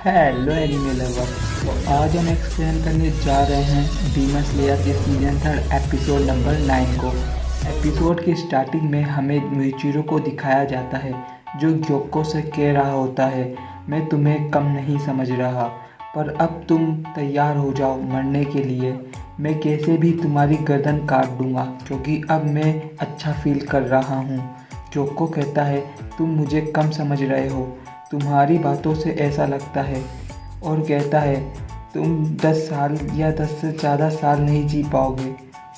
Hello anime lover. तो आज हम एक्सप्लेन करने जा रहे हैं डीमन स्लेयर के सीजन 3 एपिसोड नंबर 9 को। एपिसोड की स्टार्टिंग में हमें मिचिरो को दिखाया जाता है जो ग्योको से कह रहा होता है, मैं तुम्हें कम नहीं समझ रहा, पर अब तुम तैयार हो जाओ मरने के लिए। मैं कैसे भी तुम्हारी गर्दन काट दूंगा क्योंकि अब मैं अच्छा फील कर रहा हूँ। ग्योको कहता है तुम मुझे कम समझ रहे हो, तुम्हारी बातों से ऐसा लगता है, और कहता है तुम 10 साल या 10 से ज़्यादा साल नहीं जी पाओगे।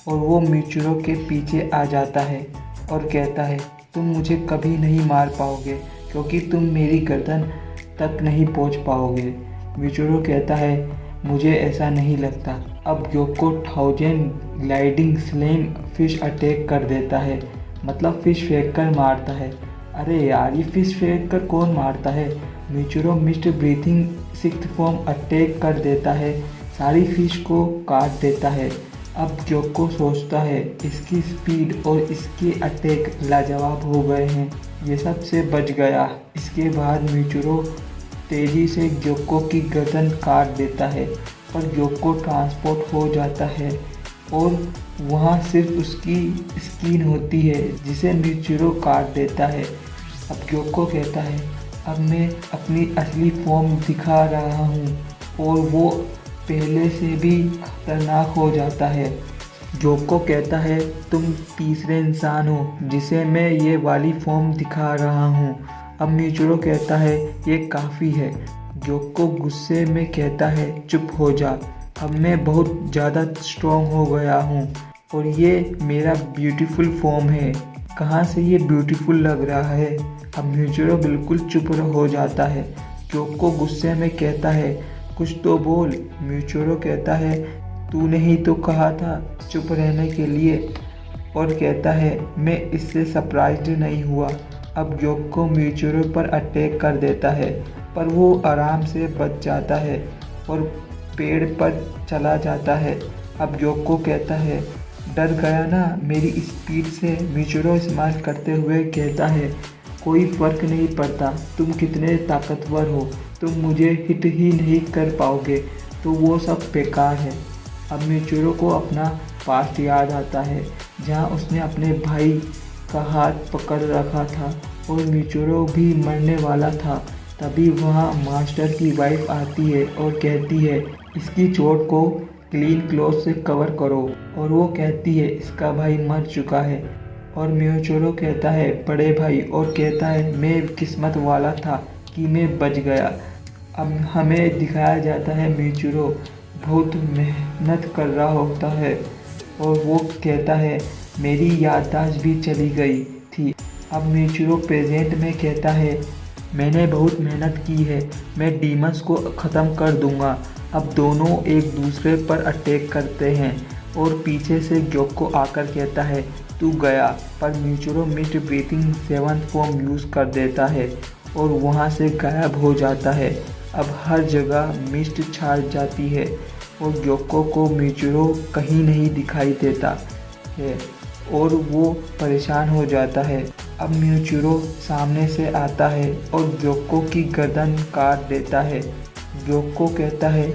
और वो मिचिरो के पीछे आ जाता है और कहता है तुम मुझे कभी नहीं मार पाओगे क्योंकि तुम मेरी गर्दन तक नहीं पहुंच पाओगे। मिचिरो कहता है मुझे ऐसा नहीं लगता। अब ग्योको 1000 ग्लाइडिंग स्लेम फिश अटैक कर देता है, मतलब फिश फेंक कर मारता है। अरे यार, ये फिश फेंक कर कौन मारता है। Muichiro mist breathing 6th form attack कर देता है, सारी फिश को काट देता है। अब ग्योको सोचता है इसकी स्पीड और इसके अटैक लाजवाब हो गए हैं, ये सब से बच गया। इसके बाद मिचिरो तेज़ी से ग्योको की गर्दन काट देता है, पर ग्योको ट्रांसपोर्ट हो जाता है और वहाँ सिर्फ उसकी स्किन होती है जिसे मिचिरो काट देता है। अब ग्योको कहता है अब मैं अपनी असली फॉर्म दिखा रहा हूँ, और वो पहले से भी खतरनाक हो जाता है। ग्योको कहता है तुम तीसरे इंसान हो जिसे मैं ये वाली फॉर्म दिखा रहा हूँ। अब मिचिरो कहता है ये काफ़ी है। ग्योको गुस्से में कहता है चुप हो जा, अब मैं बहुत ज़्यादा स्ट्रॉन्ग हो गया हूँ और ये मेरा ब्यूटीफुल फॉर्म है, कहाँ से ये ब्यूटीफुल लग रहा है। अब मिचिरो बिल्कुल चुप हो जाता है। ग्योको गुस्से में कहता है कुछ तो बोल। मिचिरो कहता है तूने ही तो कहा था चुप रहने के लिए, और कहता है मैं इससे सरप्राइज्ड नहीं हुआ। अब ग्योको मिचिरो पर अटैक कर देता है, पर वो आराम से बच जाता है और पेड़ पर चला जाता है। अब ग्योको कहता है डर गया ना मेरी स्पीड से। मिचिरो स्माइल करते हुए कहता है कोई फ़र्क नहीं पड़ता तुम कितने ताकतवर हो, तुम मुझे हिट ही नहीं कर पाओगे, तो वो सब बेकार है। अब मिचिरो को अपना पास्ट याद आता है जहाँ उसने अपने भाई का हाथ पकड़ रखा था और मिचिरो भी मरने वाला था। तभी वहाँ मास्टर की वाइफ आती है और कहती है इसकी चोट को क्लीन क्लॉथ से कवर करो, और वो कहती है इसका भाई मर चुका है। और मिचिरो कहता है बड़े भाई, और कहता है मैं किस्मत वाला था कि मैं बच गया। अब हमें दिखाया जाता है मिचिरो बहुत मेहनत कर रहा होता है और वो कहता है मेरी याददाश्त भी चली गई थी। अब मिचिरो प्रेजेंट में कहता है मैंने बहुत मेहनत की है, मैं डीमंस को ख़त्म कर दूंगा। अब दोनों एक दूसरे पर अटैक करते हैं और पीछे से ग्योको आकर कहता है तू गया, पर Muichiro mist breathing 7th form use कर देता है और वहाँ से गायब हो जाता है। अब हर जगह मिस्ट छा जाती है और ग्योको को मिचिरो कहीं नहीं दिखाई देता है और वो परेशान हो जाता है। अब मिचिरो सामने से आता है और ग्योको की गर्दन काट देता है। ग्योको कहता है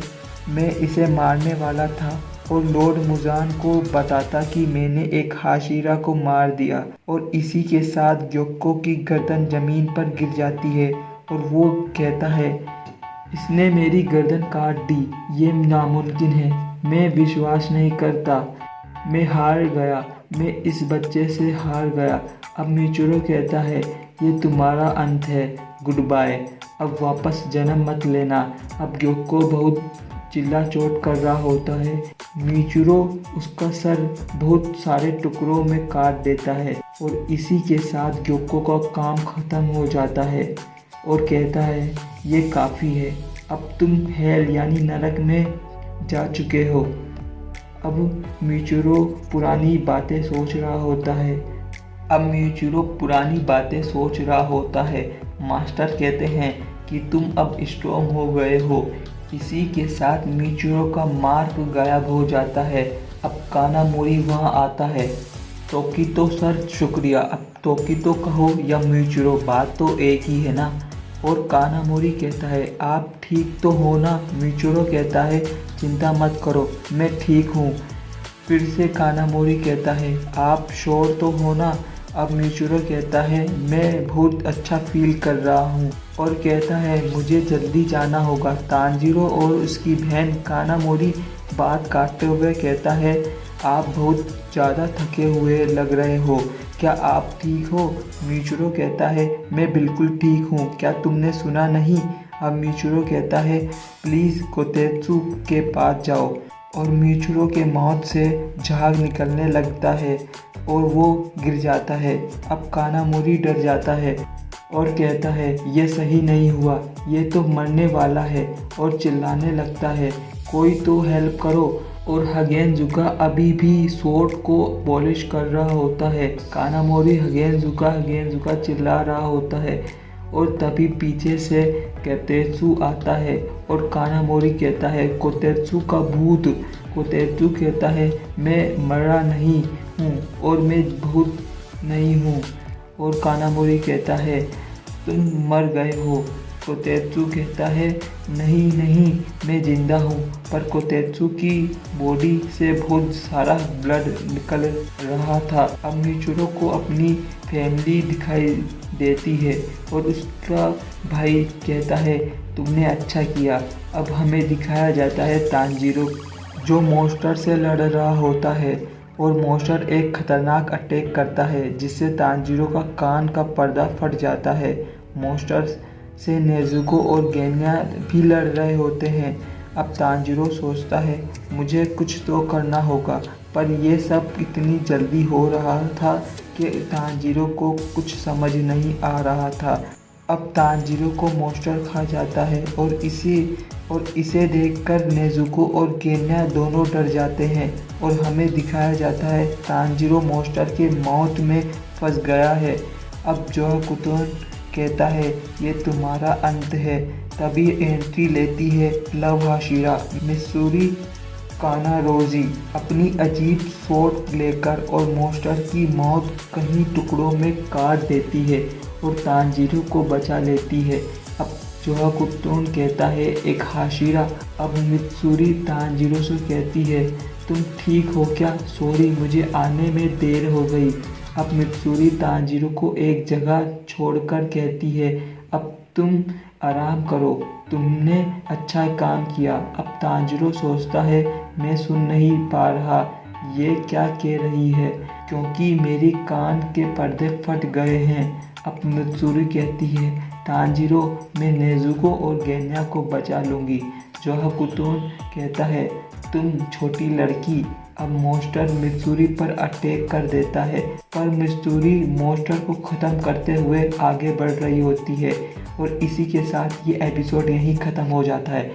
मैं इसे मारने वाला था और लॉर्ड मुजान को बताता कि मैंने एक हाशिरा को मार दिया, और इसी के साथ ग्योको की गर्दन ज़मीन पर गिर जाती है और वो कहता है इसने मेरी गर्दन काट दी, ये नामुमकिन है, मैं विश्वास नहीं करता, मैं हार गया, मैं इस बच्चे से हार गया। अब मिचिरो कहता है ये तुम्हारा अंत है, गुड बाय, अब वापस जन्म मत लेना। अब ग्योको बहुत चिल्ला चोट कर रहा होता है। मिचिरो उसका सर बहुत सारे टुकड़ों में काट देता है और इसी के साथ ग्योको का काम ख़त्म हो जाता है और कहता है ये काफ़ी है, अब तुम हेल यानी नरक में जा चुके हो। अब मिचिरो पुरानी बातें सोच रहा होता है। मास्टर कहते हैं कि तुम अब स्ट्रॉन्ग हो गए हो। इसी के साथ मिचिरो का मार्क गायब हो जाता है। अब कानामोरी वहाँ आता है। तोकितो सर शुक्रिया। अब तोकितो कहो या मिचिरो, बात तो एक ही है ना। और कानामोरी कहता है आप ठीक तो हो ना। मिचूरो कहता है चिंता मत करो मैं ठीक हूँ। फिर से कानामोरी कहता है आप श्योर तो हो ना। अब मिचूरो कहता है मैं बहुत अच्छा फील कर रहा हूँ और कहता है मुझे जल्दी जाना होगा। तांजीरो और उसकी बहन कानामोरी बात काटते हुए कहता है आप बहुत ज़्यादा थके हुए लग रहे हो, क्या आप ठीक हो? मिचूरो कहता है मैं बिल्कुल ठीक हूँ, क्या तुमने सुना नहीं? अब मिचूरो कहता है प्लीज़ कोतेत्सु के पास जाओ और मिचूरो के माउथ से झाग निकलने लगता है और वो गिर जाता है। अब कानामोरी डर जाता है और कहता है ये सही नहीं हुआ, ये तो मरने वाला है और चिल्लाने लगता है कोई तो हेल्प करो। और हगेनजुका अभी भी स्वॉर्ड को पॉलिश कर रहा होता है। कानामोरी हगेनजुका चिल्ला रहा होता है और तभी पीछे से कोतेत्सु आता है और कानामोरी कहता है कोतेत्सु का भूत। कोतेत्सु कहता है मैं मरा नहीं हूँ और मैं भूत नहीं हूँ। और कानामोरी कहता है तुम मर गए हो। कोतेत्सु कहता है नहीं मैं जिंदा हूँ। पर कोतेत्सु की बॉडी से बहुत सारा ब्लड निकल रहा था। अब मिचूरो को अपनी फैमिली दिखाई देती है और उसका भाई कहता है तुमने अच्छा किया। अब हमें दिखाया जाता है तांजीरो जो मॉन्स्टर से लड़ रहा होता है और मॉन्स्टर एक खतरनाक अटैक करता है जिससे तांजीरो का कान का पर्दा फट जाता है। मॉन्स्टर से नेजुको और गेन्या भी लड़ रहे होते हैं। अब तांजीरो सोचता है मुझे कुछ तो करना होगा, पर यह सब इतनी जल्दी हो रहा था कि तांजीरो को कुछ समझ नहीं आ रहा था। अब तांजीरो को मॉन्स्टर खा जाता है और इसे देखकर नेजुको और गेन्या दोनों डर जाते हैं और हमें दिखाया जाता है तांजीरो मॉन्स्टर के माउथ में फंस गया है। अब जोहाकुतो कहता है ये तुम्हारा अंत है। तभी एंट्री लेती है लव हाशिरा। मिसूरी कानारोजी अपनी अजीब स्वॉर्ड लेकर और मॉन्स्टर की मौत कई टुकड़ों में काट देती है और तांजीरो को बचा लेती है। अब जोहाकुतो कहता है एक हाशिरा। अब मित्सुरी तांजीरो से कहती है तुम ठीक हो क्या? सॉरी मुझे आने में देर हो गई। अब मित्सुरी तांजीरो को एक जगह छोड़कर कहती है अब तुम आराम करो, तुमने अच्छा काम किया। अब तांजीरो सोचता है मैं सुन नहीं पा रहा ये क्या कह रही है क्योंकि मेरी कान के पर्दे फट गए हैं। अब मित्सुरी कहती है तांजीरो मैं नेजुको और गेन्या को बचा लूँगी। जोहाकुतो कहता है तुम छोटी लड़की। अब मॉन्स्टर मित्सुरी पर अटैक कर देता है पर मित्सुरी मॉन्स्टर को ख़त्म करते हुए आगे बढ़ रही होती है और इसी के साथ ये एपिसोड यहीं ख़त्म हो जाता है।